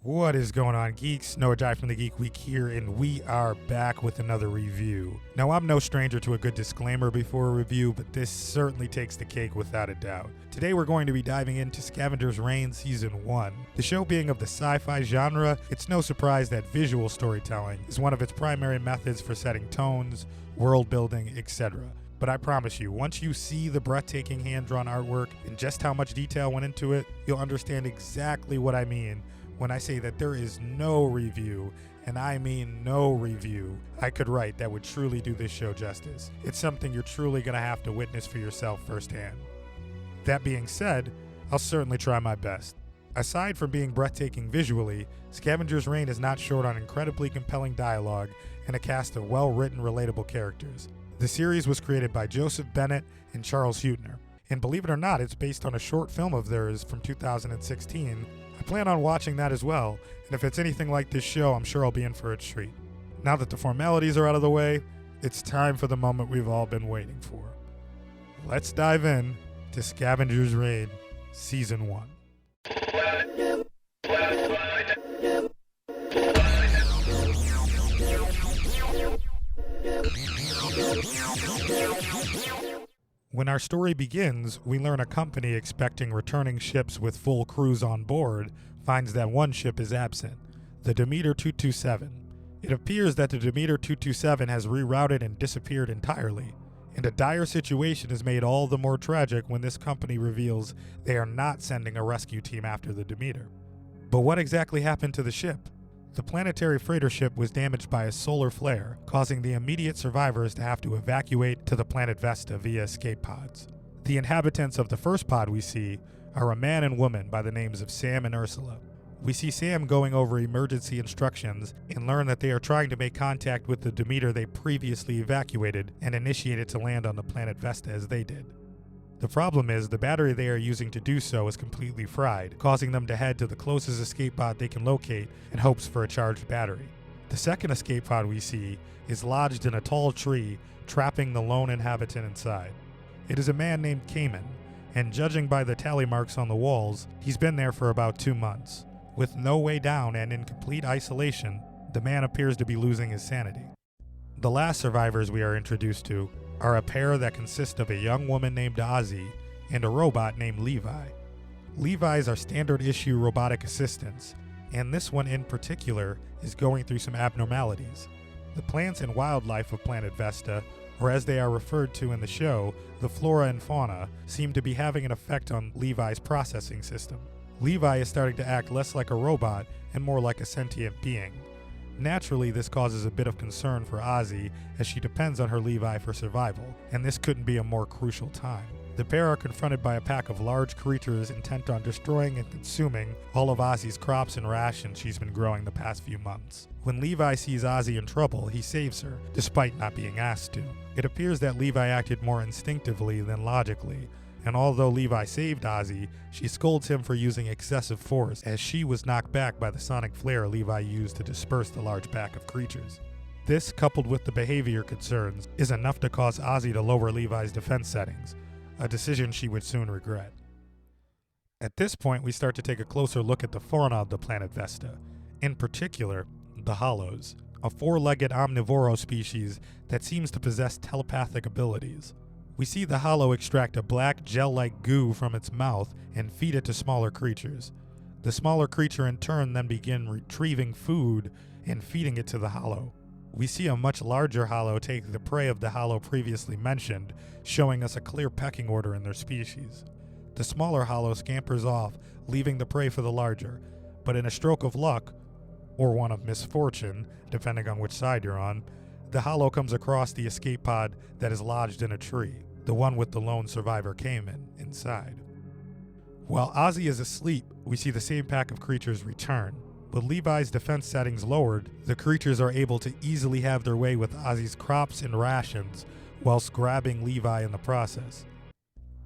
What is going on, geeks? Noah Jai from the Geek Week here, and we are back with another review. Now, I'm no stranger to a good disclaimer before a review, but this certainly takes the cake without a doubt. Today, we're going to be diving into Scavengers Reign Season 1. The show being of the sci-fi genre, it's no surprise that visual storytelling is one of its primary methods for setting tones, world building, etc. But I promise you, once you see the breathtaking hand-drawn artwork and just how much detail went into it, you'll understand exactly what I mean when I say that there is no review, and I mean no review, I could write that would truly do this show justice. It's something you're truly going to have to witness for yourself firsthand. That being said, I'll certainly try my best. Aside from being breathtaking visually, Scavengers Reign is not short on incredibly compelling dialogue and a cast of well-written, relatable characters. The series was created by Joseph Bennett and Charles Huebner, and believe it or not, it's based on a short film of theirs from 2016. I plan on watching that as well, and if it's anything like this show, I'm sure I'll be in for a treat. Now that the formalities are out of the way, it's time for the moment we've all been waiting for. Let's dive in to Scavengers Reign Season 1. When our story begins, we learn a company expecting returning ships with full crews on board finds that one ship is absent, the Demeter 227. It appears that the Demeter 227 has rerouted and disappeared entirely, and a dire situation is made all the more tragic when this company reveals they are not sending a rescue team after the Demeter. But what exactly happened to the ship? The planetary freighter ship was damaged by a solar flare, causing the immediate survivors to have to evacuate to the planet Vesta via escape pods. The inhabitants of the first pod we see are a man and woman by the names of Sam and Ursula. We see Sam going over emergency instructions and learn that they are trying to make contact with the Demeter they previously evacuated and initiated to land on the planet Vesta as they did. The problem is the battery they are using to do so is completely fried, causing them to head to the closest escape pod they can locate in hopes for a charged battery. The second escape pod we see is lodged in a tall tree, trapping the lone inhabitant inside. It is a man named Cayman, and judging by the tally marks on the walls, he's been there for about 2 months. With no way down and in complete isolation, the man appears to be losing his sanity. The last survivors we are introduced to are a pair that consist of a young woman named Ozzy and a robot named Levi. Levi's are standard issue robotic assistants, and this one in particular is going through some abnormalities. The plants and wildlife of planet Vesta, or as they are referred to in the show, the flora and fauna, seem to be having an effect on Levi's processing system. Levi is starting to act less like a robot and more like a sentient being. Naturally, this causes a bit of concern for Ozzy as she depends on her Levi for survival, and this couldn't be a more crucial time. The pair are confronted by a pack of large creatures intent on destroying and consuming all of Ozzy's crops and rations she's been growing the past few months. When Levi sees Ozzy in trouble, he saves her, despite not being asked to. It appears that Levi acted more instinctively than logically, and although Levi saved Ozzy, she scolds him for using excessive force as she was knocked back by the sonic flare Levi used to disperse the large pack of creatures. This, coupled with the behavior concerns, is enough to cause Ozzy to lower Levi's defense settings, a decision she would soon regret. At this point, we start to take a closer look at the fauna of the planet Vesta, in particular, the Hollows, a four-legged omnivoro species that seems to possess telepathic abilities. We see the Hollow extract a black gel-like goo from its mouth and feed it to smaller creatures. The smaller creature in turn then begin retrieving food and feeding it to the Hollow. We see a much larger Hollow take the prey of the Hollow previously mentioned, showing us a clear pecking order in their species. The smaller Hollow scampers off, leaving the prey for the larger, but in a stroke of luck, or one of misfortune, depending on which side you're on, the Hollow comes across the escape pod that is lodged in a tree, the one with the lone survivor Cayman inside. While Ozzy is asleep, we see the same pack of creatures return. With Levi's defense settings lowered, the creatures are able to easily have their way with Ozzy's crops and rations, whilst grabbing Levi in the process.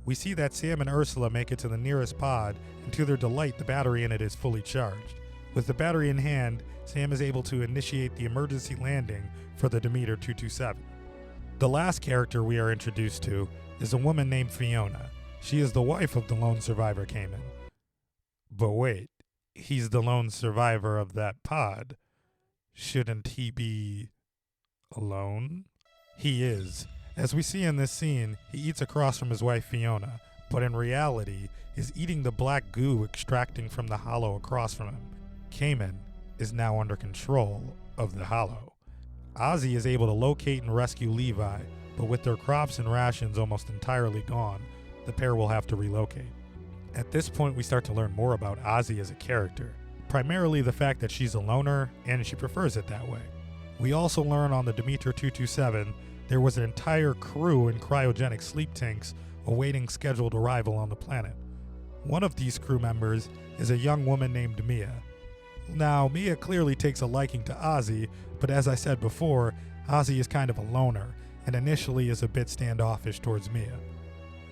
We see that Sam and Ursula make it to the nearest pod, and to their delight, the battery in it is fully charged. With the battery in hand, Sam is able to initiate the emergency landing for the Demeter 227. The last character we are introduced to is a woman named Fiona. She is the wife of the lone survivor Cayman. But wait, He's the lone survivor of that pod. Shouldn't he be alone? He is. As we see in this scene, he eats across from his wife Fiona, but in reality is eating the black goo extracting from the hollow across from him. Cayman is now under control of the hollow. Ozzy is able to locate and rescue Levi, but with their crops and rations almost entirely gone, the pair will have to relocate. At this point, we start to learn more about Ozzy as a character, primarily the fact that she's a loner and she prefers it that way. We also learn on the Demeter 227 there was an entire crew in cryogenic sleep tanks awaiting scheduled arrival on the planet. One of these crew members is a young woman named Mia. Now, Mia clearly takes a liking to Ozzy, but as I said before, Ozzy is kind of a loner and initially is a bit standoffish towards Mia.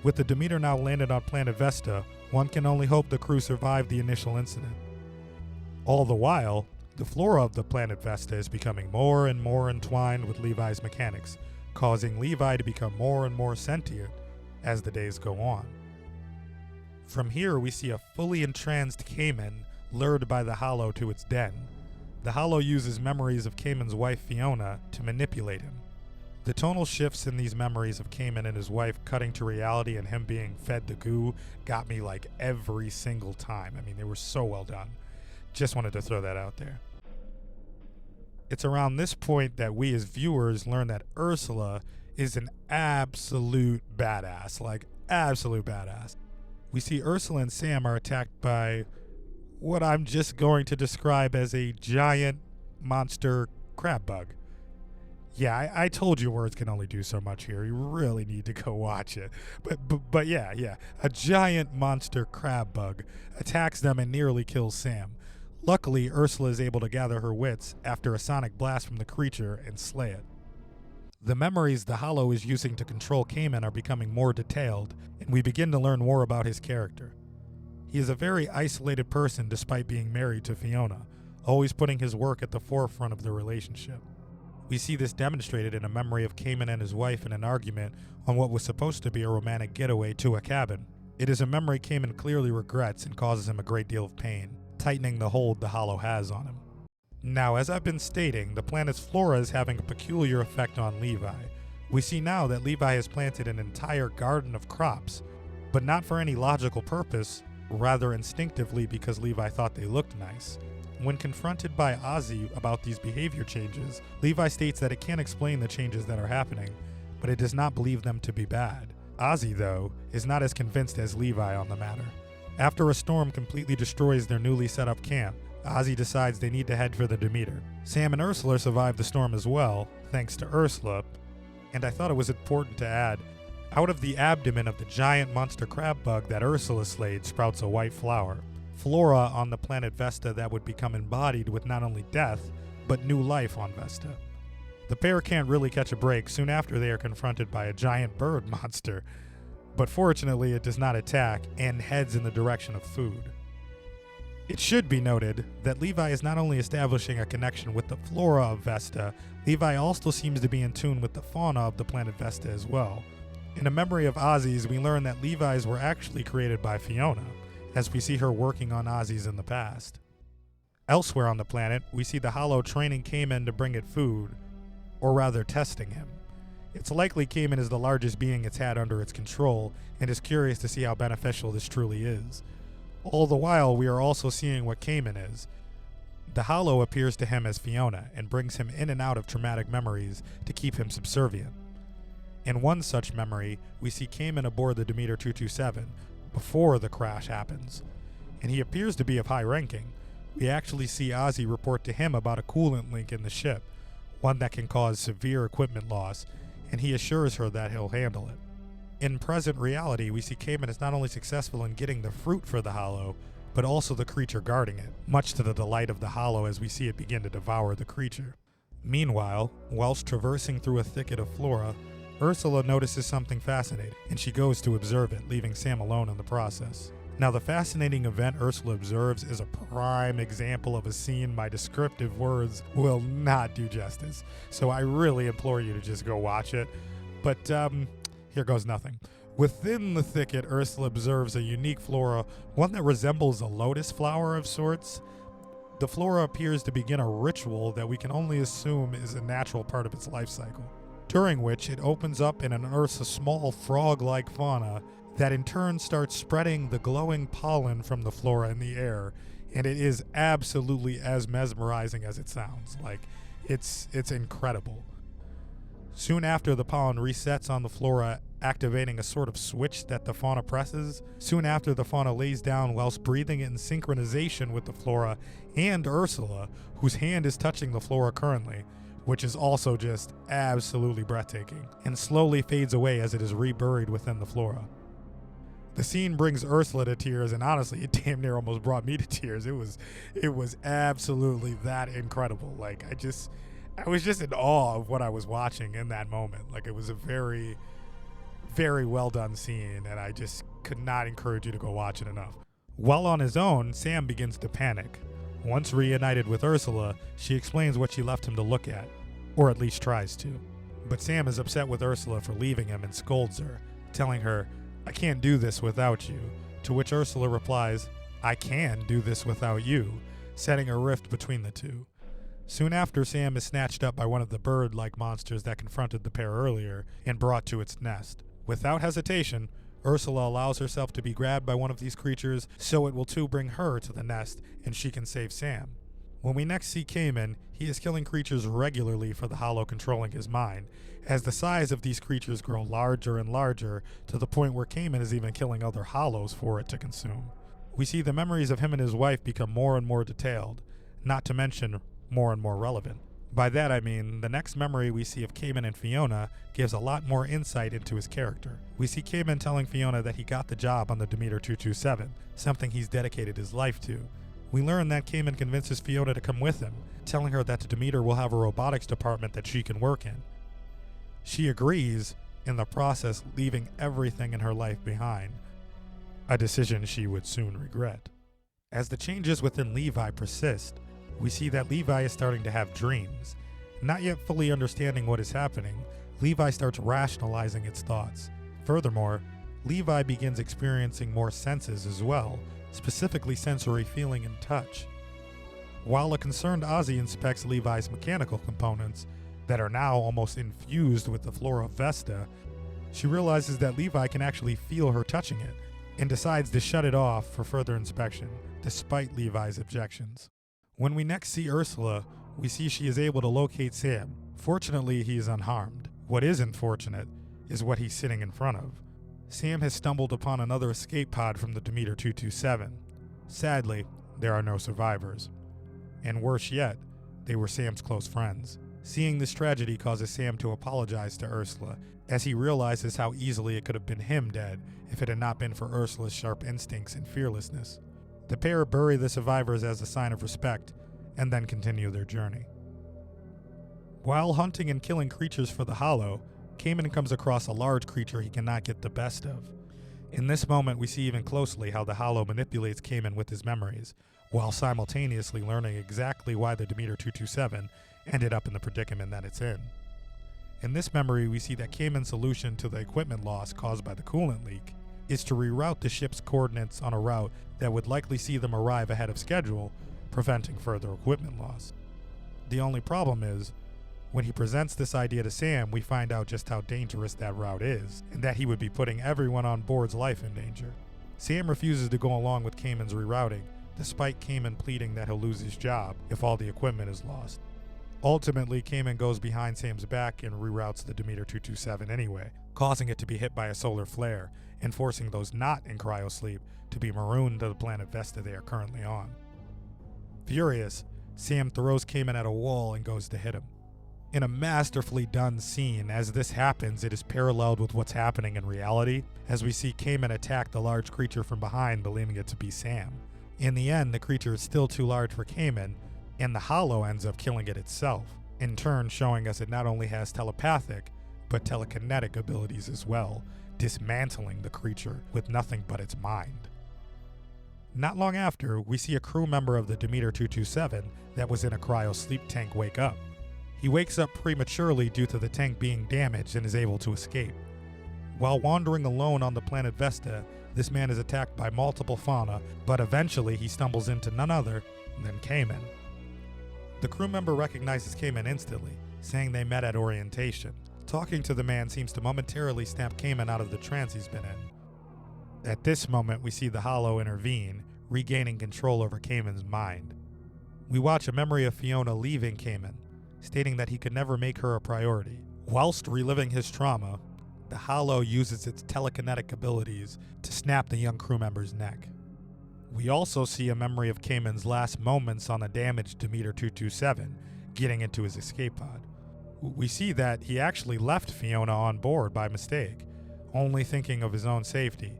With the Demeter now landed on planet Vesta, one can only hope the crew survived the initial incident. All the while, the flora of the planet Vesta is becoming more and more entwined with Levi's mechanics, causing Levi to become more and more sentient as the days go on. From here, we see a fully entranced Cayman lured by the Hollow to its den. The Hollow uses memories of Cayman's wife Fiona to manipulate him. The tonal shifts in these memories of Cayman and his wife cutting to reality and him being fed the goo got me like every single time. I mean, they were so well done. Just wanted to throw that out there. It's around this point that we as viewers learn that Ursula is an absolute badass, like absolute badass. We see Ursula and Sam are attacked by what I'm just going to describe as a giant monster crab bug. Yeah, I told you words can only do so much here. You really need to go watch it. But yeah, a giant monster crab bug attacks them and nearly kills Sam. Luckily, Ursula is able to gather her wits after a sonic blast from the creature and slay it. The memories the Hollow is using to control Cayman are becoming more detailed, and we begin to learn more about his character. He is a very isolated person despite being married to Fiona, always putting his work at the forefront of the relationship. We see this demonstrated in a memory of Cayman and his wife in an argument on what was supposed to be a romantic getaway to a cabin. It is a memory Cayman clearly regrets and causes him a great deal of pain, tightening the hold the Hollow has on him. Now, as I've been stating, the planet's flora is having a peculiar effect on Levi. We see now that Levi has planted an entire garden of crops, but not for any logical purpose, rather instinctively because Levi thought they looked nice. When confronted by Ozzy about these behavior changes, Levi states that it can't explain the changes that are happening, but it does not believe them to be bad. Ozzy, though, is not as convinced as Levi on the matter. After a storm completely destroys their newly set up camp, Ozzy decides they need to head for the Demeter. Sam and Ursula survive the storm as well, thanks to Ursula, and I thought it was important to add, out of the abdomen of the giant monster crab bug that Ursula slayed sprouts a white flower. Flora on the planet Vesta that would become embodied with not only death, but new life on Vesta. The pair can't really catch a break soon after they are confronted by a giant bird monster, but fortunately it does not attack and heads in the direction of food. It should be noted that Levi is not only establishing a connection with the flora of Vesta, Levi also seems to be in tune with the fauna of the planet Vesta as well. In a memory of Ozzy's, we learn that Levi's were actually created by Fiona, as we see her working on Ozzy's in the past. Elsewhere on the planet, we see the Hollow training Cayman to bring it food, or rather testing him. It's likely Cayman is the largest being it's had under its control, and is curious to see how beneficial this truly is. All the while, we are also seeing what Cayman is. The Hollow appears to him as Fiona, and brings him in and out of traumatic memories to keep him subservient. In one such memory, we see Cayman aboard the Demeter 227, before the crash happens, and he appears to be of high ranking. We actually see Ozzy report to him about a coolant leak in the ship, one that can cause severe equipment loss, and he assures her that he'll handle it. In present reality, we see Cayman is not only successful in getting the fruit for the Hollow, but also the creature guarding it, much to the delight of the Hollow as we see it begin to devour the creature. Meanwhile, whilst traversing through a thicket of flora, Ursula notices something fascinating, and she goes to observe it, leaving Sam alone in the process. Now, the fascinating event Ursula observes is a prime example of a scene my descriptive words will not do justice, so I really implore you to just go watch it. But here goes nothing. Within the thicket, Ursula observes a unique flora, one that resembles a lotus flower of sorts. The flora appears to begin a ritual that we can only assume is a natural part of its life cycle, during which it opens up and unearths a small frog-like fauna that in turn starts spreading the glowing pollen from the flora in the air, and it is absolutely as mesmerizing as it sounds. Like, it's incredible. Soon after, the pollen resets on the flora, activating a sort of switch that the fauna presses. Soon after, the fauna lays down whilst breathing in synchronization with the flora and Ursula, whose hand is touching the flora currently, which is also just absolutely breathtaking, and slowly fades away as it is reburied within the flora. The scene brings Ursula to tears, and honestly, it damn near almost brought me to tears. It was absolutely that incredible. Like, I was just in awe of what I was watching in that moment. Like, it was a very, very well done scene, and I just could not encourage you to go watch it enough. While on his own, Sam begins to panic. Once reunited with Ursula, she explains what she left him to look at, or at least tries to. But Sam is upset with Ursula for leaving him and scolds her, telling her, "I can't do this without you," to which Ursula replies, "I can do this without you," setting a rift between the two. Soon after, Sam is snatched up by one of the bird-like monsters that confronted the pair earlier and brought to its nest. Without hesitation, Ursula allows herself to be grabbed by one of these creatures so it will too bring her to the nest and she can save Sam. When we next see Cayman, he is killing creatures regularly for the Hollow controlling his mind, as the size of these creatures grow larger and larger to the point where Cayman is even killing other Hollows for it to consume. We see the memories of him and his wife become more and more detailed, not to mention more and more relevant. By that I mean, the next memory we see of Cayman and Fiona gives a lot more insight into his character. We see Cayman telling Fiona that he got the job on the Demeter 227, something he's dedicated his life to. We learn that Cayman convinces Fiona to come with him, telling her that the Demeter will have a robotics department that she can work in. She agrees, in the process leaving everything in her life behind, a decision she would soon regret. As the changes within Levi persist, we see that Levi is starting to have dreams. Not yet fully understanding what is happening, Levi starts rationalizing its thoughts. Furthermore, Levi begins experiencing more senses as well, specifically sensory feeling and touch. While a concerned Ozzy inspects Levi's mechanical components that are now almost infused with the flora of Vesta, she realizes that Levi can actually feel her touching it and decides to shut it off for further inspection, despite Levi's objections. When we next see Ursula, we see she is able to locate Sam. Fortunately, he is unharmed. What is unfortunate is what he's sitting in front of. Sam has stumbled upon another escape pod from the Demeter 227. Sadly, there are no survivors. And worse yet, they were Sam's close friends. Seeing this tragedy causes Sam to apologize to Ursula, as he realizes how easily it could have been him dead if it had not been for Ursula's sharp instincts and fearlessness. The pair bury the survivors as a sign of respect, and then continue their journey. While hunting and killing creatures for the Hollow, Cayman comes across a large creature he cannot get the best of. In this moment, we see even closely how the Hollow manipulates Cayman with his memories, while simultaneously learning exactly why the Demeter 227 ended up in the predicament that it's in. In this memory, we see that Cayman's solution to the equipment loss caused by the coolant leak is to reroute the ship's coordinates on a route that would likely see them arrive ahead of schedule, preventing further equipment loss. The only problem is, when he presents this idea to Sam, we find out just how dangerous that route is, and that he would be putting everyone on board's life in danger. Sam refuses to go along with Cayman's rerouting, despite Cayman pleading that he'll lose his job if all the equipment is lost. Ultimately, Cayman goes behind Sam's back and reroutes the Demeter 227 anyway, causing it to be hit by a solar flare and forcing those not in cryosleep to be marooned to the planet Vesta they are currently on. Furious, Sam throws Cayman at a wall and goes to hit him. In a masterfully done scene, as this happens, it is paralleled with what's happening in reality, as we see Cayman attack the large creature from behind, believing it to be Sam. In the end, the creature is still too large for Cayman, and the Hollow ends up killing it itself, in turn showing us it not only has telepathic, but telekinetic abilities as well, dismantling the creature with nothing but its mind. Not long after, we see a crew member of the Demeter 227 that was in a cryo-sleep tank wake up. He wakes up prematurely due to the tank being damaged and is able to escape. While wandering alone on the planet Vesta, this man is attacked by multiple fauna, but eventually he stumbles into none other than Cayman. The crew member recognizes Cayman instantly, saying they met at orientation. Talking to the man seems to momentarily snap Cayman out of the trance he's been in. At this moment, we see the Hollow intervene, regaining control over Cayman's mind. We watch a memory of Fiona leaving Cayman, stating that he could never make her a priority. Whilst reliving his trauma, the Hollow uses its telekinetic abilities to snap the young crew member's neck. We also see a memory of Cayman's last moments on a damaged Demeter 227, getting into his escape pod. We see that he actually left Fiona on board by mistake, only thinking of his own safety.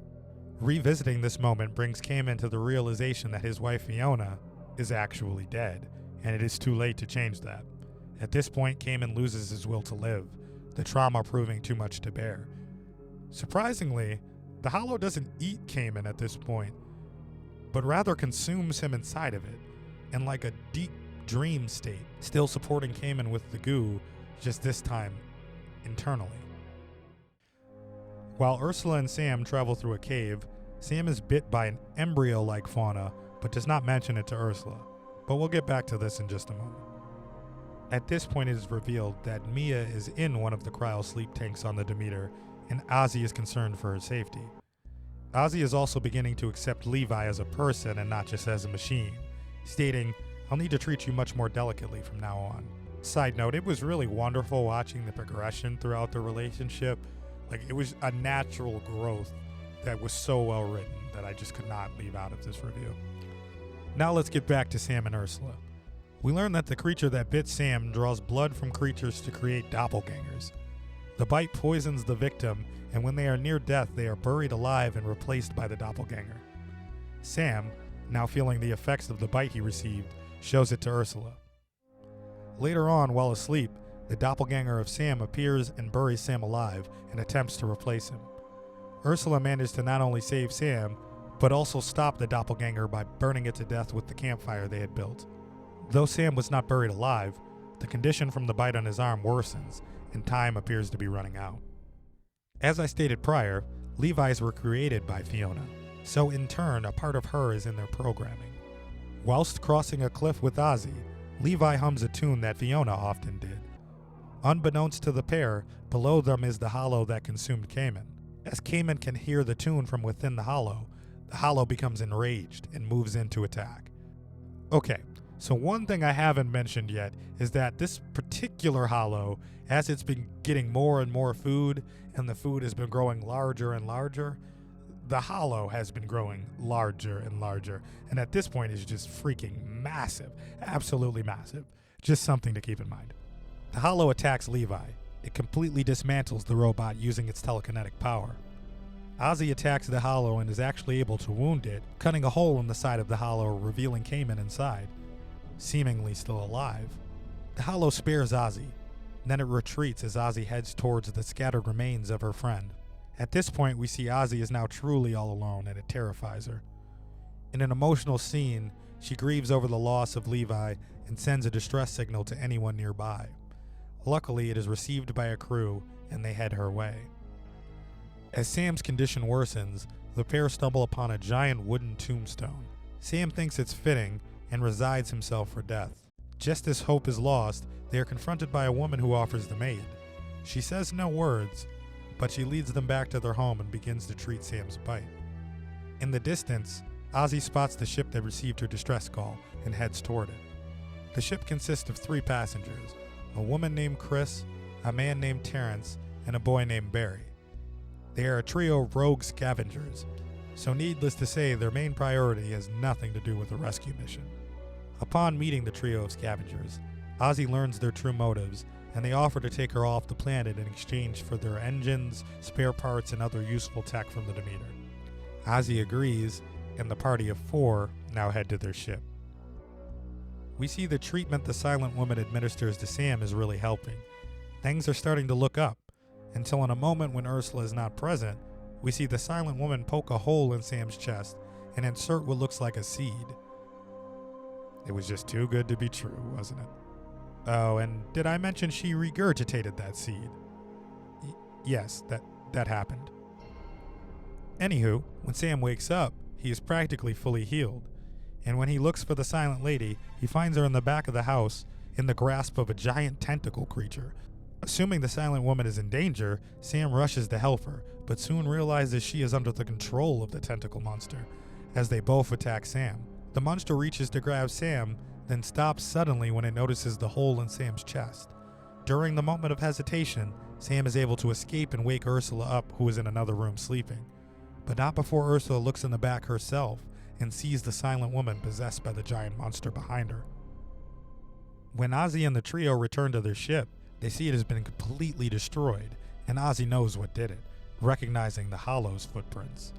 Revisiting this moment brings Cayman to the realization that his wife Fiona is actually dead, and it is too late to change that. At this point, Cayman loses his will to live, the trauma proving too much to bear. Surprisingly, the Hollow doesn't eat Cayman at this point, but rather consumes him inside of it, in like a deep dream state, still supporting Cayman with the goo, just this time internally. While Ursula and Sam travel through a cave, Sam is bit by an embryo-like fauna, but does not mention it to Ursula. But we'll get back to this in just a moment. At this point, it is revealed that Mia is in one of the cryo-sleep tanks on the Demeter, and Ozzy is concerned for her safety. Ozzy is also beginning to accept Levi as a person and not just as a machine, stating, "I'll need to treat you much more delicately from now on." Side note, it was really wonderful watching the progression throughout the relationship. Like, it was a natural growth that was so well written that I just could not leave out of this review. Now let's get back to Sam and Ursula. We learn that the creature that bit Sam draws blood from creatures to create doppelgangers. The bite poisons the victim, and when they are near death, they are buried alive and replaced by the doppelganger. Sam, now feeling the effects of the bite he received, shows it to Ursula. Later on, while asleep, the doppelganger of Sam appears and buries Sam alive and attempts to replace him. Ursula managed to not only save Sam, but also stop the doppelganger by burning it to death with the campfire they had built. Though Sam was not buried alive, the condition from the bite on his arm worsens, and time appears to be running out. As I stated prior, Levi's were created by Fiona, so in turn, a part of her is in their programming. Whilst crossing a cliff with Ozzy, Levi hums a tune that Fiona often did. Unbeknownst to the pair, below them is the Hollow that consumed Cayman. As Cayman can hear the tune from within the Hollow becomes enraged and moves in to attack. Okay, so one thing I haven't mentioned yet is that this particular Hollow, as it's been getting more and more food, and the food has been growing larger and larger, the Hollow has been growing larger and larger, and at this point is just freaking massive, absolutely massive. Just something to keep in mind. The Hollow attacks Levi. It completely dismantles the robot using its telekinetic power. Ozzy attacks the Hollow and is actually able to wound it, cutting a hole in the side of the Hollow, revealing Cayman inside, seemingly still alive. The Hollow spares Ozzy, then it retreats as Ozzy heads towards the scattered remains of her friend. At this point, we see Ozzy is now truly all alone, and it terrifies her. In an emotional scene, she grieves over the loss of Levi and sends a distress signal to anyone nearby. Luckily, it is received by a crew, and they head her way. As Sam's condition worsens, the pair stumble upon a giant wooden tombstone. Sam thinks it's fitting and resigns himself for death. Just as hope is lost, they are confronted by a woman who offers them aid. She says no words, but she leads them back to their home and begins to treat Sam's bite. In the distance, Ozzy spots the ship that received her distress call and heads toward it. The ship consists of 3 passengers, a woman named Chris, a man named Terrence, and a boy named Barry. They are a trio of rogue scavengers, so needless to say, their main priority has nothing to do with the rescue mission. Upon meeting the trio of scavengers, Ozzy learns their true motives, and they offer to take her off the planet in exchange for their engines, spare parts, and other useful tech from the Demeter. Ozzy agrees, and the party of 4 now head to their ship. We see the treatment the Silent Woman administers to Sam is really helping. Things are starting to look up, until in a moment when Ursula is not present, we see the Silent Woman poke a hole in Sam's chest and insert what looks like a seed. It was just too good to be true, wasn't it? Oh, and did I mention she regurgitated that seed? Yes, that happened. Anywho, when Sam wakes up, he is practically fully healed, and when he looks for the silent lady, he finds her in the back of the house in the grasp of a giant tentacle creature. Assuming the silent woman is in danger, Sam rushes to help her, but soon realizes she is under the control of the tentacle monster, as they both attack Sam. The monster reaches to grab Sam, then stops suddenly when it notices the hole in Sam's chest. During the moment of hesitation, Sam is able to escape and wake Ursula up, who is in another room sleeping. But not before Ursula looks in the back herself and sees the silent woman possessed by the giant monster behind her. When Ozzy and the trio return to their ship, they see it has been completely destroyed, and Ozzy knows what did it, recognizing the Hollow's footprints.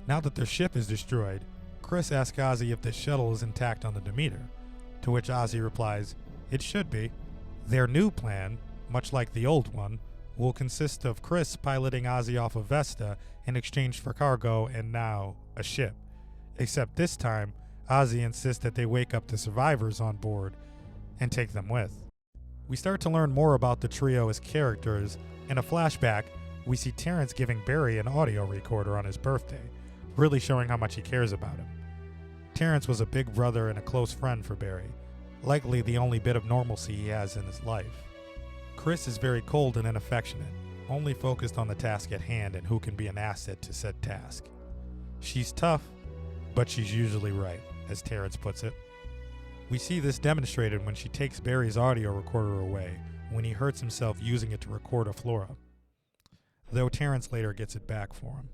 Now that their ship is destroyed, Chris asks Ozzy if the shuttle is intact on the Demeter, to which Ozzy replies, "It should be." Their new plan, much like the old one, will consist of Chris piloting Ozzy off of Vesta in exchange for cargo and now a ship. Except this time, Ozzy insists that they wake up the survivors on board and take them with. We start to learn more about the trio as characters. In a flashback, we see Terrence giving Barry an audio recorder on his birthday, really showing how much he cares about him. Terrence was a big brother and a close friend for Barry, likely the only bit of normalcy he has in his life. Chris is very cold and unaffectionate, only focused on the task at hand and who can be an asset to said task. She's tough, but she's usually right, as Terrence puts it. We see this demonstrated when she takes Barry's audio recorder away when he hurts himself using it to record a Flora, though Terrence later gets it back for him.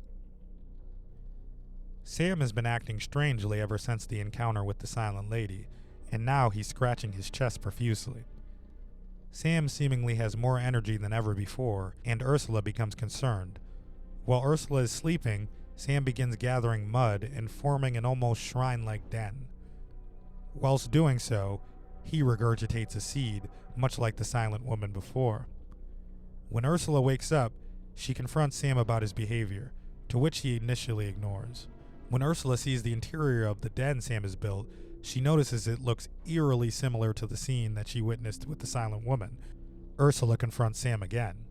Sam has been acting strangely ever since the encounter with the silent lady, and now he's scratching his chest profusely. Sam seemingly has more energy than ever before, and Ursula becomes concerned. While Ursula is sleeping, Sam begins gathering mud and forming an almost shrine-like den. Whilst doing so, he regurgitates a seed, much like the silent woman before. When Ursula wakes up, she confronts Sam about his behavior, to which he initially ignores. When Ursula sees the interior of the den Sam has built, she notices it looks eerily similar to the scene that she witnessed with the silent woman. Ursula confronts Sam again,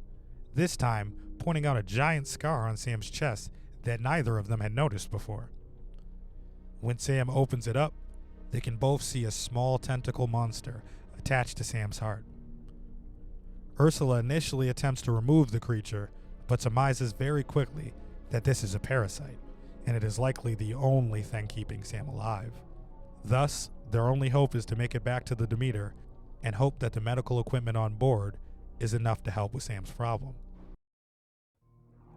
this time pointing out a giant scar on Sam's chest that neither of them had noticed before. When Sam opens it up, they can both see a small tentacle monster attached to Sam's heart. Ursula initially attempts to remove the creature, but surmises very quickly that this is a parasite, and it is likely the only thing keeping Sam alive. Thus, their only hope is to make it back to the Demeter and hope that the medical equipment on board is enough to help with Sam's problem.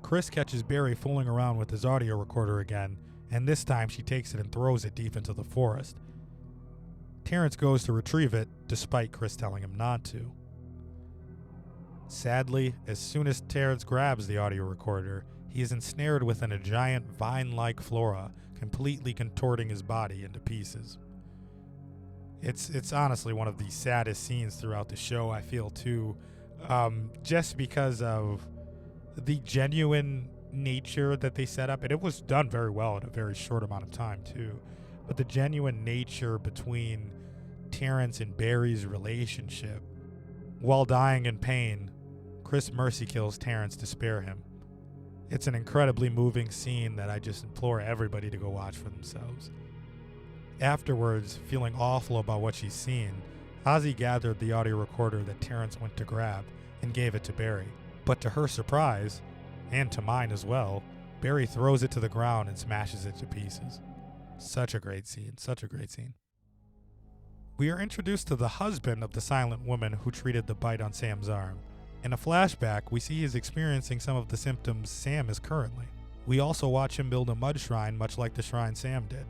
Chris catches Barry fooling around with his audio recorder again, and this time she takes it and throws it deep into the forest. Terrence goes to retrieve it, despite Chris telling him not to. Sadly, as soon as Terrence grabs the audio recorder, he is ensnared within a giant vine-like flora, completely contorting his body into pieces. It's honestly one of the saddest scenes throughout the show, I feel, too, just because of the genuine nature that they set up, and it was done very well in a very short amount of time, too. But the genuine nature between Terrence and Barry's relationship. While dying in pain, Chris mercy kills Terrence to spare him. It's an incredibly moving scene that I just implore everybody to go watch for themselves. Afterwards, feeling awful about what she's seen, Ozzy gathered the audio recorder that Terrence went to grab and gave it to Barry. But to her surprise, and to mine as well, Barry throws it to the ground and smashes it to pieces. Such a great scene, such a great scene. We are introduced to the husband of the silent woman who treated the bite on Sam's arm. In a flashback, we see he is experiencing some of the symptoms Sam is currently. We also watch him build a mud shrine much like the shrine Sam did.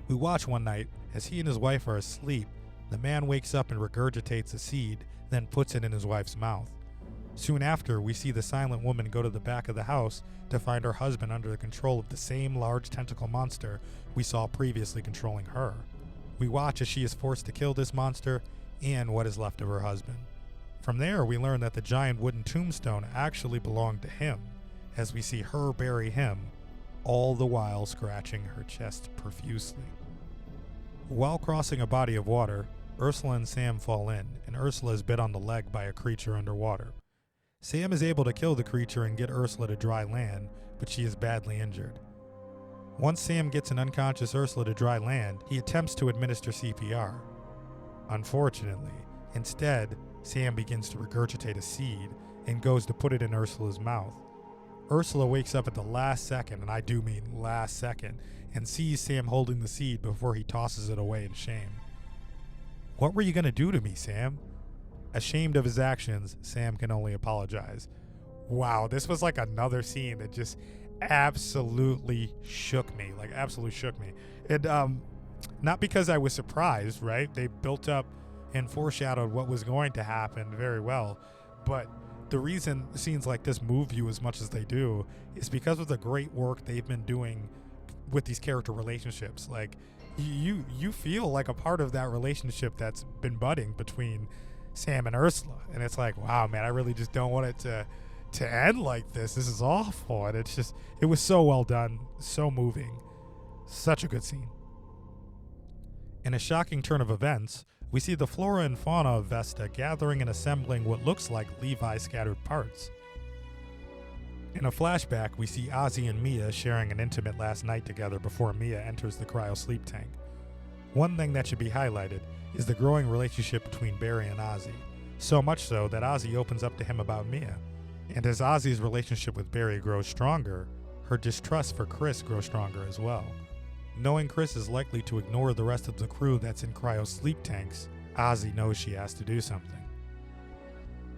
We watch one night, as he and his wife are asleep, the man wakes up and regurgitates a seed, then puts it in his wife's mouth. Soon after, we see the silent woman go to the back of the house to find her husband under the control of the same large tentacle monster we saw previously controlling her. We watch as she is forced to kill this monster and what is left of her husband. From there, we learn that the giant wooden tombstone actually belonged to him, as we see her bury him, all the while scratching her chest profusely. While crossing a body of water, Ursula and Sam fall in, and Ursula is bit on the leg by a creature underwater. Sam is able to kill the creature and get Ursula to dry land, but she is badly injured. Once Sam gets an unconscious Ursula to dry land, he attempts to administer CPR. Unfortunately, instead, Sam begins to regurgitate a seed and goes to put it in Ursula's mouth. Ursula wakes up at the last second, and I do mean last second, and sees Sam holding the seed before he tosses it away in shame. "What were you going to do to me, Sam?" Ashamed of his actions, Sam can only apologize. Wow, this was like another scene that just absolutely shook me. Like, absolutely shook me. And not because I was surprised, right? They built up and foreshadowed what was going to happen very well. But the reason scenes like this move you as much as they do is because of the great work they've been doing with these character relationships. Like, you feel like a part of that relationship that's been budding between Sam and Ursula. And it's like, wow, man, I really just don't want it to end like this. This is awful. And it was so well done, so moving, such a good scene. In a shocking turn of events, we see the flora and fauna of Vesta gathering and assembling what looks like Levi's scattered parts. In a flashback, we see Ozzy and Mia sharing an intimate last night together before Mia enters the cryo sleep tank. One thing that should be highlighted is the growing relationship between Barry and Ozzy, so much so that Ozzy opens up to him about Mia. And as Ozzy's relationship with Barry grows stronger, her distrust for Chris grows stronger as well. Knowing Chris is likely to ignore the rest of the crew that's in cryo sleep tanks, Ozzy knows she has to do something.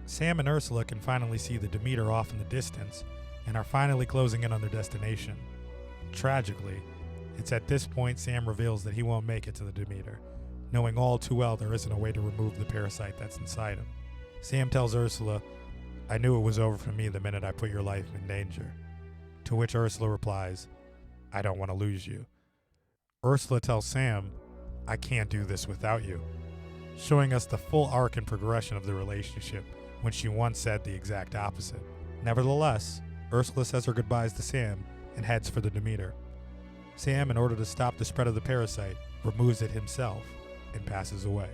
Sam and Ursula can finally see the Demeter off in the distance and are finally closing in on their destination. Tragically, it's at this point Sam reveals that he won't make it to the Demeter, knowing all too well there isn't a way to remove the parasite that's inside him. Sam tells Ursula, "I knew it was over for me the minute I put your life in danger." To which Ursula replies, "I don't want to lose you." Ursula tells Sam, "I can't do this without you," showing us the full arc and progression of the relationship when she once said the exact opposite. Nevertheless, Ursula says her goodbyes to Sam and heads for the Demeter. Sam, in order to stop the spread of the parasite, removes it himself and passes away.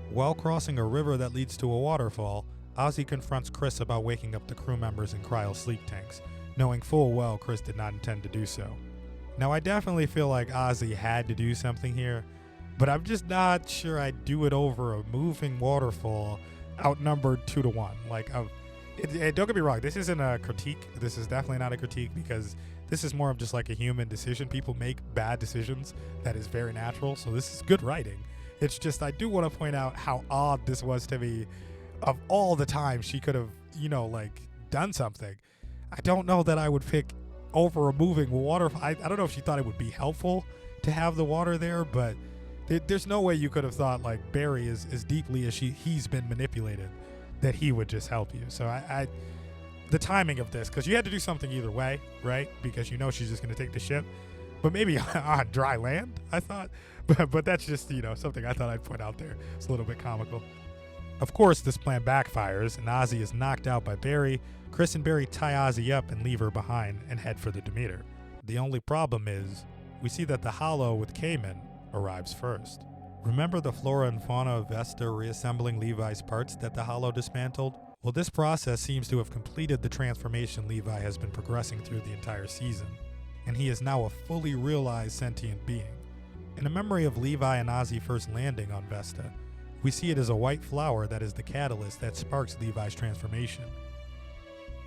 While crossing a river that leads to a waterfall, Ozzy confronts Chris about waking up the crew members in cryo sleep tanks, knowing full well Chris did not intend to do so. Now, I definitely feel like Ozzy had to do something here, but I'm just not sure I'd do it over a moving waterfall outnumbered 2-1. Don't get me wrong, this isn't a critique. This is definitely not a critique because this is more of just like a human decision. People make bad decisions. That is very natural. So this is good writing. It's just, I do want to point out how odd this was to me. Of all the time she could have, done something. I don't know that I would pick over a moving water. I don't know if she thought it would be helpful to have the water there, but there's no way you could have thought like Barry as deeply as he's been manipulated that he would just help you. So the timing of this, because you had to do something either way, right? Because she's just going to take the ship, but maybe on dry land, I thought. But that's just, something I thought I'd put out there. It's a little bit comical. Of course, this plan backfires, and Ozzy is knocked out by Barry. Chris and Barry tie Ozzy up and leave her behind and head for the Demeter. The only problem is, we see that the Hollow with Cayman arrives first. Remember the flora and fauna of Vesta reassembling Levi's parts that the Hollow dismantled? Well, this process seems to have completed the transformation Levi has been progressing through the entire season, and he is now a fully realized sentient being. In a memory of Levi and Ozzy first landing on Vesta, we see it as a white flower that is the catalyst that sparks Levi's transformation.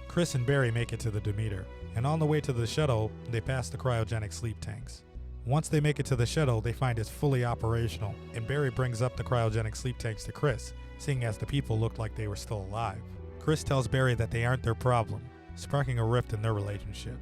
Chris and Barry make it to the Demeter, and on the way to the shuttle, they pass the cryogenic sleep tanks. Once they make it to the shuttle, they find it's fully operational, and Barry brings up the cryogenic sleep tanks to Chris, seeing as the people looked like they were still alive. Chris tells Barry that they aren't their problem, sparking a rift in their relationship.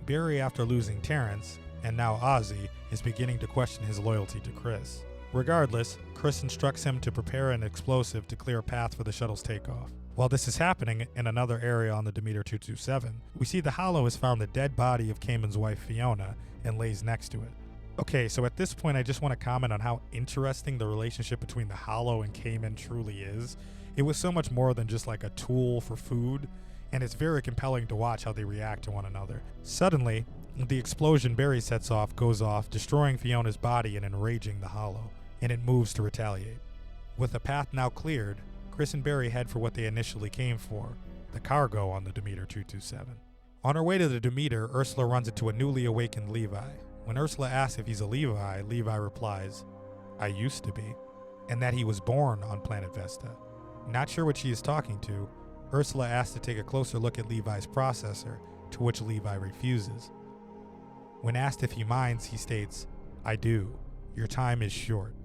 Barry, after losing Terrence, and now Ozzy, is beginning to question his loyalty to Chris. Regardless, Chris instructs him to prepare an explosive to clear a path for the shuttle's takeoff. While this is happening in another area on the Demeter 227, we see the Hollow has found the dead body of Cayman's wife Fiona and lays next to it. Okay, so at this point I just want to comment on how interesting the relationship between the Hollow and Cayman truly is. It was so much more than just like a tool for food, and it's very compelling to watch how they react to one another. Suddenly, the explosion Barry sets off goes off, destroying Fiona's body and enraging the Hollow, and it moves to retaliate. With the path now cleared, Chris and Barry head for what they initially came for, the cargo on the Demeter 227. On her way to the Demeter, Ursula runs into a newly awakened Levi. When Ursula asks if he's a Levi, Levi replies, "I used to be," and that he was born on planet Vesta. Not sure what she is talking to, Ursula asks to take a closer look at Levi's processor, to which Levi refuses. When asked if he minds, he states, "I do. Your time is short."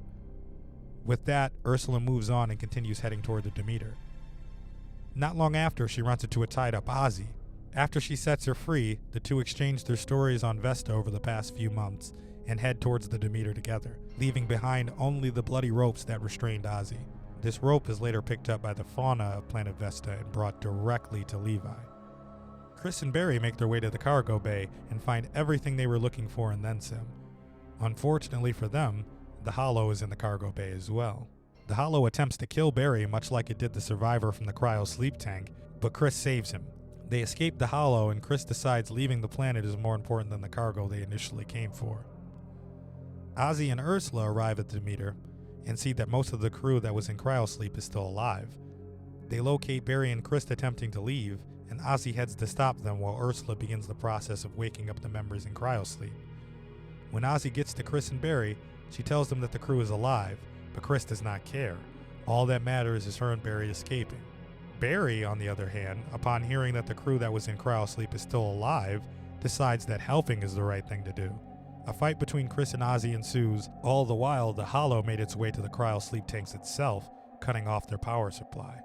With that, Ursula moves on and continues heading toward the Demeter. Not long after, she runs into a tied-up Ozzy. After she sets her free, the two exchange their stories on Vesta over the past few months and head towards the Demeter together, leaving behind only the bloody ropes that restrained Ozzy. This rope is later picked up by the fauna of planet Vesta and brought directly to Levi. Chris and Barry make their way to the cargo bay and find everything they were looking for and then some. Unfortunately for them, the Hollow is in the cargo bay as well. The Hollow attempts to kill Barry much like it did the survivor from the cryo sleep tank, but Chris saves him. They escape the Hollow and Chris decides leaving the planet is more important than the cargo they initially came for. Ozzy and Ursula arrive at the Demeter and see that most of the crew that was in cryosleep is still alive. They locate Barry and Chris attempting to leave, and Ozzy heads to stop them while Ursula begins the process of waking up the members in cryosleep. When Ozzy gets to Chris and Barry, she tells them that the crew is alive, but Chris does not care. All that matters is her and Barry escaping. Barry, on the other hand, upon hearing that the crew that was in cryosleep is still alive, decides that helping is the right thing to do. A fight between Chris and Ozzy ensues, all the while the Hollow made its way to the cryosleep tanks itself, cutting off their power supply.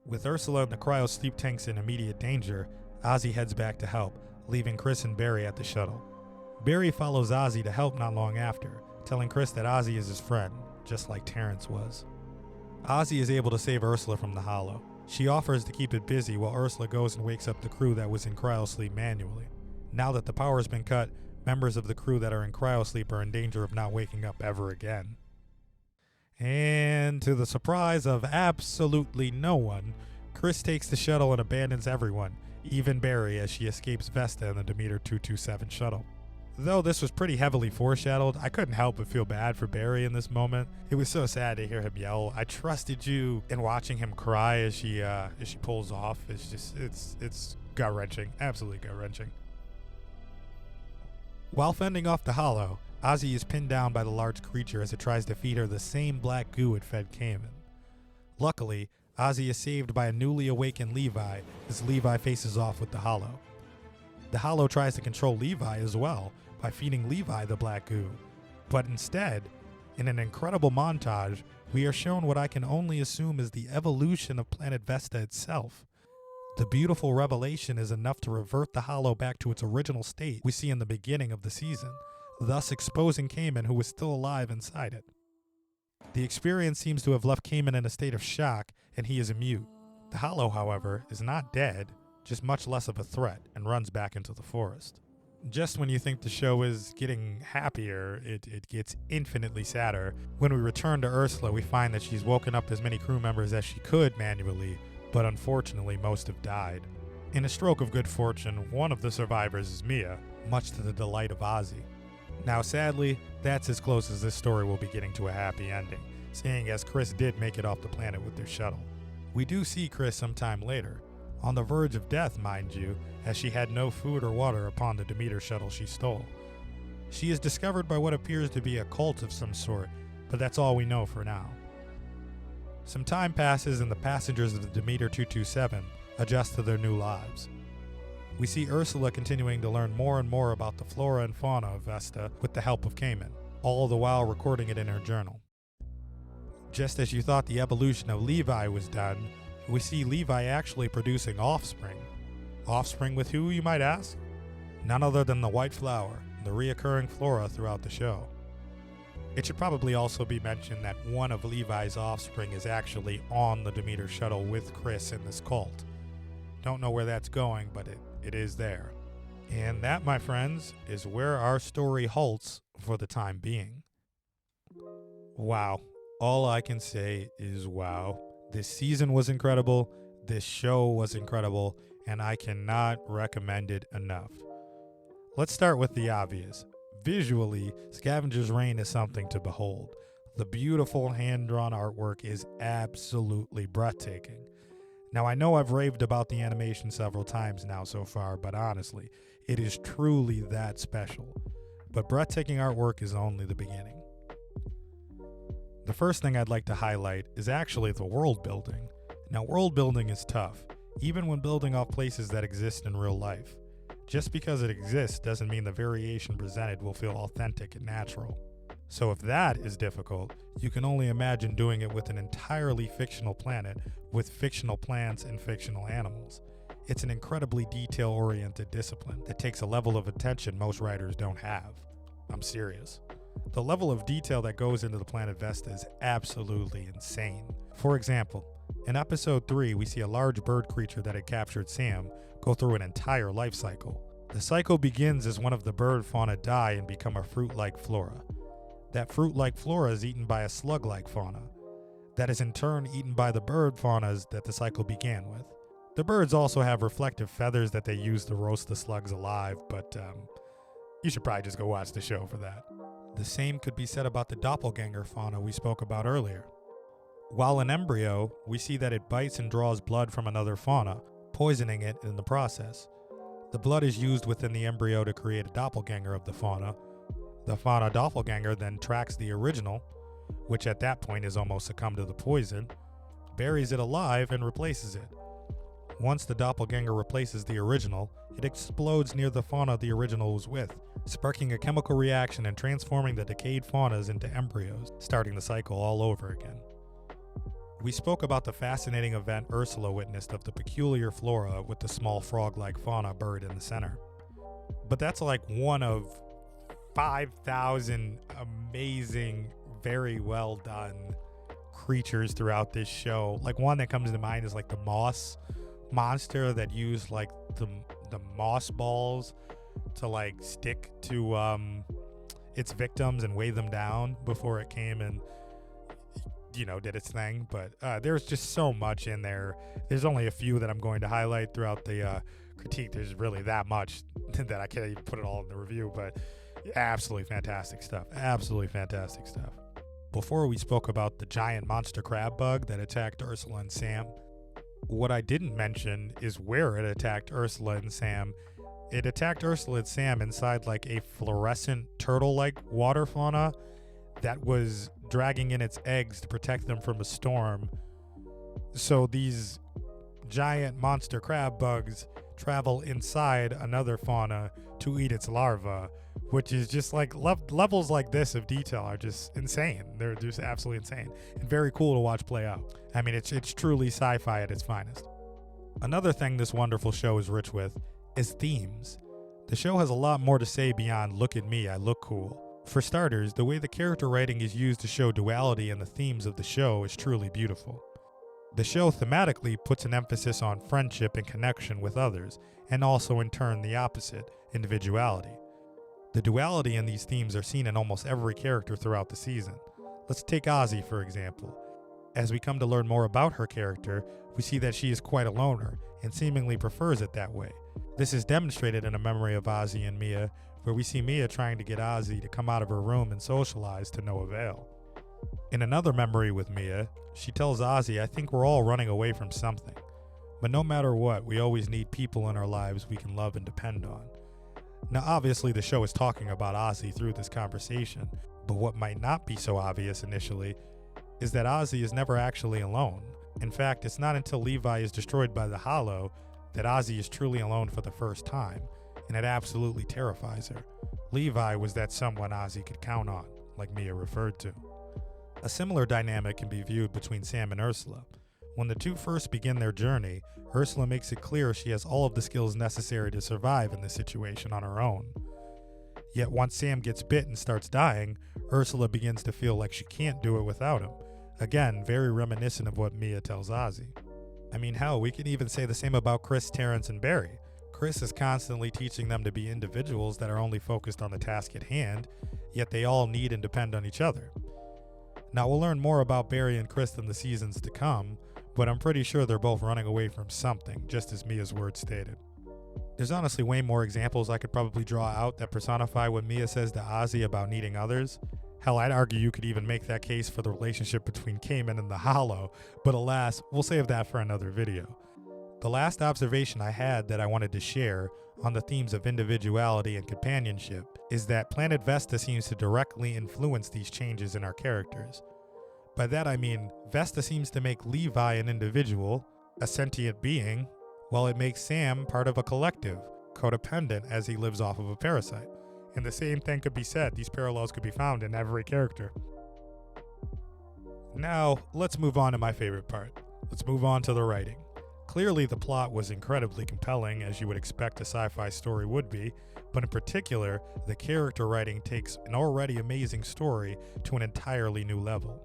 With Ursula and the cryosleep tanks in immediate danger, Ozzy heads back to help, leaving Chris and Barry at the shuttle. Barry follows Ozzy to help not long after, telling Chris that Ozzy is his friend, just like Terrence was. Ozzy is able to save Ursula from the Hollow. She offers to keep it busy while Ursula goes and wakes up the crew that was in cryosleep manually. Now that the power has been cut, members of the crew that are in cryosleep are in danger of not waking up ever again. And to the surprise of absolutely no one, Chris takes the shuttle and abandons everyone, even Barry, as she escapes Vesta in the Demeter 227 shuttle. Though this was pretty heavily foreshadowed, I couldn't help but feel bad for Barry in this moment. It was so sad to hear him yell, "I trusted you," and watching him cry as she pulls off. It's gut-wrenching, absolutely gut-wrenching. While fending off the Hollow, Ozzy is pinned down by the large creature as it tries to feed her the same black goo it fed Cayman. Luckily, Ozzy is saved by a newly awakened Levi as Levi faces off with the Hollow. The Hollow tries to control Levi as well by feeding Levi the black goo, but instead, in an incredible montage, we are shown what I can only assume is the evolution of planet Vesta itself. The beautiful revelation is enough to revert the Hollow back to its original state we see in the beginning of the season, thus exposing Cayman, who was still alive inside it. The experience seems to have left Cayman in a state of shock, and he is mute. The Hollow, however, is not dead, just much less of a threat, and runs back into the forest. Just when you think the show is getting happier, it gets infinitely sadder. When we return to Ursula, we find that she's woken up as many crew members as she could manually, but unfortunately most have died. In a stroke of good fortune, one of the survivors is Mia, much to the delight of Ozzy. Now sadly, that's as close as this story will be getting to a happy ending, seeing as Chris did make it off the planet with their shuttle. We do see Chris sometime later, on the verge of death mind you, as she had no food or water upon the Demeter shuttle she stole. She is discovered by what appears to be a cult of some sort, but that's all we know for now. Some time passes and the passengers of the Demeter 227 adjust to their new lives. We see Ursula continuing to learn more and more about the flora and fauna of Vesta with the help of Cayman, all the while recording it in her journal. Just as you thought the evolution of Levi was done, we see Levi actually producing offspring. Offspring with who, you might ask? None other than the white flower, the reoccurring flora throughout the show. It should probably also be mentioned that one of Levi's offspring is actually on the Demeter shuttle with Chris in this cult. Don't know where that's going, but it is there. And that, my friends, is where our story halts for the time being. Wow. All I can say is wow. This season was incredible, this show was incredible, and I cannot recommend it enough. Let's start with the obvious. Visually, Scavengers' reign is something to behold. The beautiful hand-drawn artwork is absolutely breathtaking. Now, I know I've raved about the animation several times now so far, but honestly, it is truly that special. But breathtaking artwork is only the beginning. The first thing I'd like to highlight is actually the world building. Now, world building is tough, even when building off places that exist in real life. Just because it exists doesn't mean the variation presented will feel authentic and natural. So if that is difficult, you can only imagine doing it with an entirely fictional planet with fictional plants and fictional animals. It's an incredibly detail-oriented discipline that takes a level of attention most writers don't have. I'm serious. The level of detail that goes into the planet Vesta is absolutely insane. For example, in episode 3, we see a large bird creature that had captured Sam go through an entire life cycle. The cycle begins as one of the bird fauna die and become a fruit-like flora. That fruit-like flora is eaten by a slug-like fauna. That is in turn eaten by the bird faunas that the cycle began with. The birds also have reflective feathers that they use to roast the slugs alive, but you should probably just go watch the show for that. The same could be said about the doppelganger fauna we spoke about earlier. While an embryo, we see that it bites and draws blood from another fauna, poisoning it in the process. The blood is used within the embryo to create a doppelganger of the fauna. The fauna doppelganger then tracks the original, which at that point has almost succumbed to the poison, buries it alive, and replaces it. Once the doppelganger replaces the original, it explodes near the fauna the original was with, sparking a chemical reaction and transforming the decayed faunas into embryos, starting the cycle all over again. We spoke about the fascinating event Ursula witnessed of the peculiar flora with the small frog-like fauna bird in the center. But that's like one of 5,000 amazing, very well done creatures throughout this show. Like one that comes to mind is like the moss monster that used like the moss balls to like stick to its victims and weigh them down before it came and did its thing. But there's just so much in there. There's only a few that I'm going to highlight throughout the critique. There's really that much that I can't even put it all in the review, but absolutely fantastic stuff. Absolutely fantastic stuff. Before we spoke about the giant monster crab bug that attacked Ursula and Sam. What I didn't mention is where it attacked Ursula and Sam. It attacked Ursula and Sam inside like a fluorescent turtle-like water fauna that was dragging in its eggs to protect them from a storm. So these giant monster crab bugs travel inside another fauna to eat its larvae, which is just like levels like this of detail are just insane. They're just absolutely insane and very cool to watch play out. I mean, it's truly sci-fi at its finest. Another thing this wonderful show is rich with is themes. The show has a lot more to say beyond "look at me, I look cool." For starters, the way the character writing is used to show duality in the themes of the show is truly beautiful. The show thematically puts an emphasis on friendship and connection with others, and also in turn the opposite, individuality. The duality in these themes are seen in almost every character throughout the season. Let's take Ozzy for example. As we come to learn more about her character, we see that she is quite a loner, and seemingly prefers it that way. This is demonstrated in A Memory of Ozzy and Mia, where we see Mia trying to get Ozzy to come out of her room and socialize to no avail. In another memory with Mia, she tells Ozzy, "I think we're all running away from something. But no matter what, we always need people in our lives we can love and depend on." Now obviously the show is talking about Ozzy through this conversation, but what might not be so obvious initially is that Ozzy is never actually alone. In fact, it's not until Levi is destroyed by the Hollow that Ozzy is truly alone for the first time, and it absolutely terrifies her. Levi was that someone Ozzy could count on, like Mia referred to. A similar dynamic can be viewed between Sam and Ursula. When the two first begin their journey, Ursula makes it clear she has all of the skills necessary to survive in this situation on her own. Yet once Sam gets bit and starts dying, Ursula begins to feel like she can't do it without him. Again, very reminiscent of what Mia tells Ozzy. I mean, hell, we can even say the same about Chris, Terrence, and Barry. Chris is constantly teaching them to be individuals that are only focused on the task at hand, yet they all need and depend on each other. Now, we'll learn more about Barry and Chris in the seasons to come, but I'm pretty sure they're both running away from something, just as Mia's words stated. There's honestly way more examples I could probably draw out that personify what Mia says to Ozzy about needing others. Hell, I'd argue you could even make that case for the relationship between Cayman and the Hollow, but alas, we'll save that for another video. The last observation I had that I wanted to share on the themes of individuality and companionship is that Planet Vesta seems to directly influence these changes in our characters. By that I mean, Vesta seems to make Levi an individual, a sentient being, while it makes Sam part of a collective, codependent as he lives off of a parasite. And the same thing could be said, these parallels could be found in every character. Now, let's move on to my favorite part. Let's move on to the writing. Clearly the plot was incredibly compelling, as you would expect a sci-fi story would be, but in particular, the character writing takes an already amazing story to an entirely new level.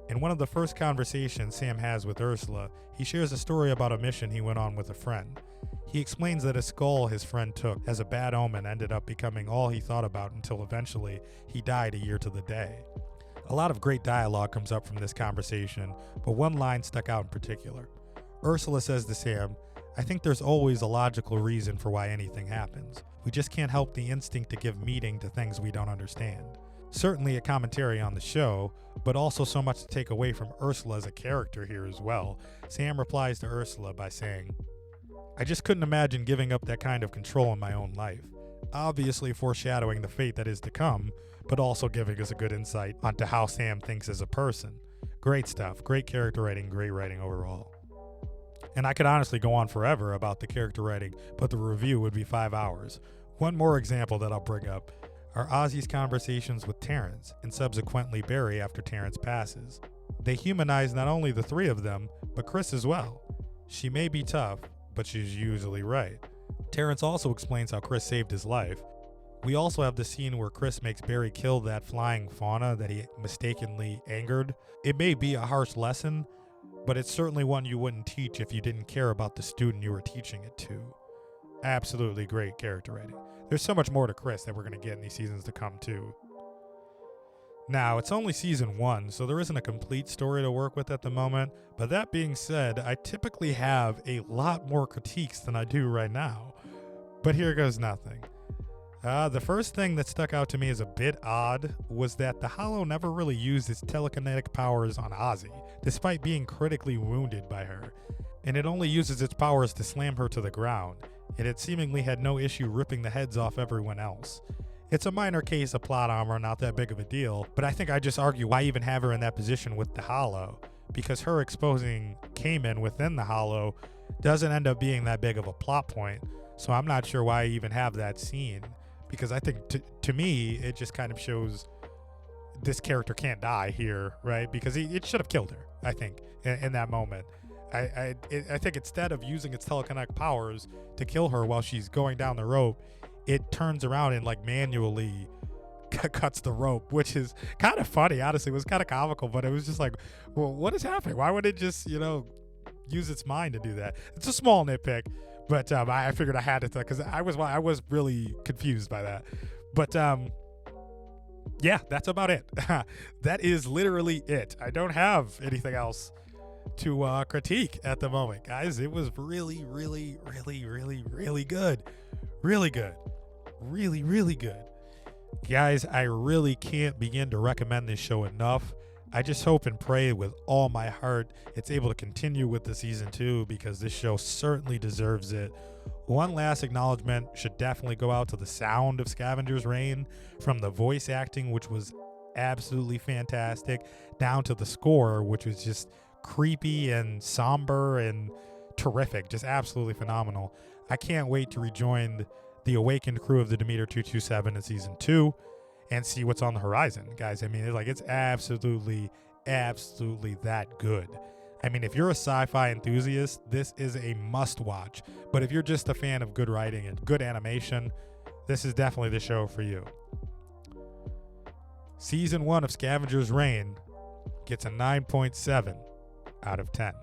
In one of the first conversations Sam has with Ursula, he shares a story about a mission he went on with a friend. He explains that a skull his friend took as a bad omen ended up becoming all he thought about until eventually he died a year to the day. A lot of great dialogue comes up from this conversation, but one line stuck out in particular. Ursula says to Sam, "I think there's always a logical reason for why anything happens. We just can't help the instinct to give meaning to things we don't understand." Certainly a commentary on the show, but also so much to take away from Ursula as a character here as well. Sam replies to Ursula by saying, "I just couldn't imagine giving up that kind of control in my own life." Obviously foreshadowing the fate that is to come, but also giving us a good insight onto how Sam thinks as a person. Great stuff, great character writing, great writing overall. And I could honestly go on forever about the character writing, but the review would be 5 hours. One more example that I'll bring up are Ozzy's conversations with Terrence, and subsequently Barry after Terrence passes. They humanize not only the three of them, but Chris as well. She may be tough, but she's usually right. Terrence also explains how Chris saved his life. We also have the scene where Chris makes Barry kill that flying fauna that he mistakenly angered. It may be a harsh lesson, but it's certainly one you wouldn't teach if you didn't care about the student you were teaching it to. Absolutely great character writing. There's so much more to Chris that we're going to get in these seasons to come too. Now, it's only season 1, so there isn't a complete story to work with at the moment, but that being said, I typically have a lot more critiques than I do right now. But here goes nothing. The first thing that stuck out to me as a bit odd was that the Hollow never really used its telekinetic powers on Ozzy, despite being critically wounded by her, and it only uses its powers to slam her to the ground. It seemingly had no issue ripping the heads off everyone else. It's a minor case of plot armor, not that big of a deal, but I think I just argue why even have her in that position with the Hollow, because her exposing Cayman within the Hollow doesn't end up being that big of a plot point, so I'm not sure why I even have that scene, because I think to me, it just kind of shows this character can't die here, right? Because it should have killed her, I think, in that moment. I think instead of using its telekinetic powers to kill her while she's going down the rope, it turns around and like manually cuts the rope, which is kind of funny. Honestly, it was kind of comical, but it was just like, well, what is happening? Why would it just, use its mind to do that? It's a small nitpick, but I figured I had to, because I was really confused by that. But yeah, that's about it. That is literally it. I don't have anything else to critique at the moment, guys. It was really, really, really, really, really good. Really good. Really, really good. Guys, I really can't begin to recommend this show enough. I just hope and pray with all my heart it's able to continue with the season 2, because this show certainly deserves it. One last acknowledgement should definitely go out to the sound of Scavengers Reign, from the voice acting, which was absolutely fantastic, down to the score, which was just creepy and somber and terrific, just absolutely phenomenal. I can't wait to rejoin the awakened crew of the Demeter 227 in season 2 and see what's on the horizon, guys. I mean, it's absolutely that good. I mean, if you're a sci-fi enthusiast, this is a must watch. But if you're just a fan of good writing and good animation, this is definitely the show for you. Season 1 of Scavengers Reign gets a 9.7 out of 10.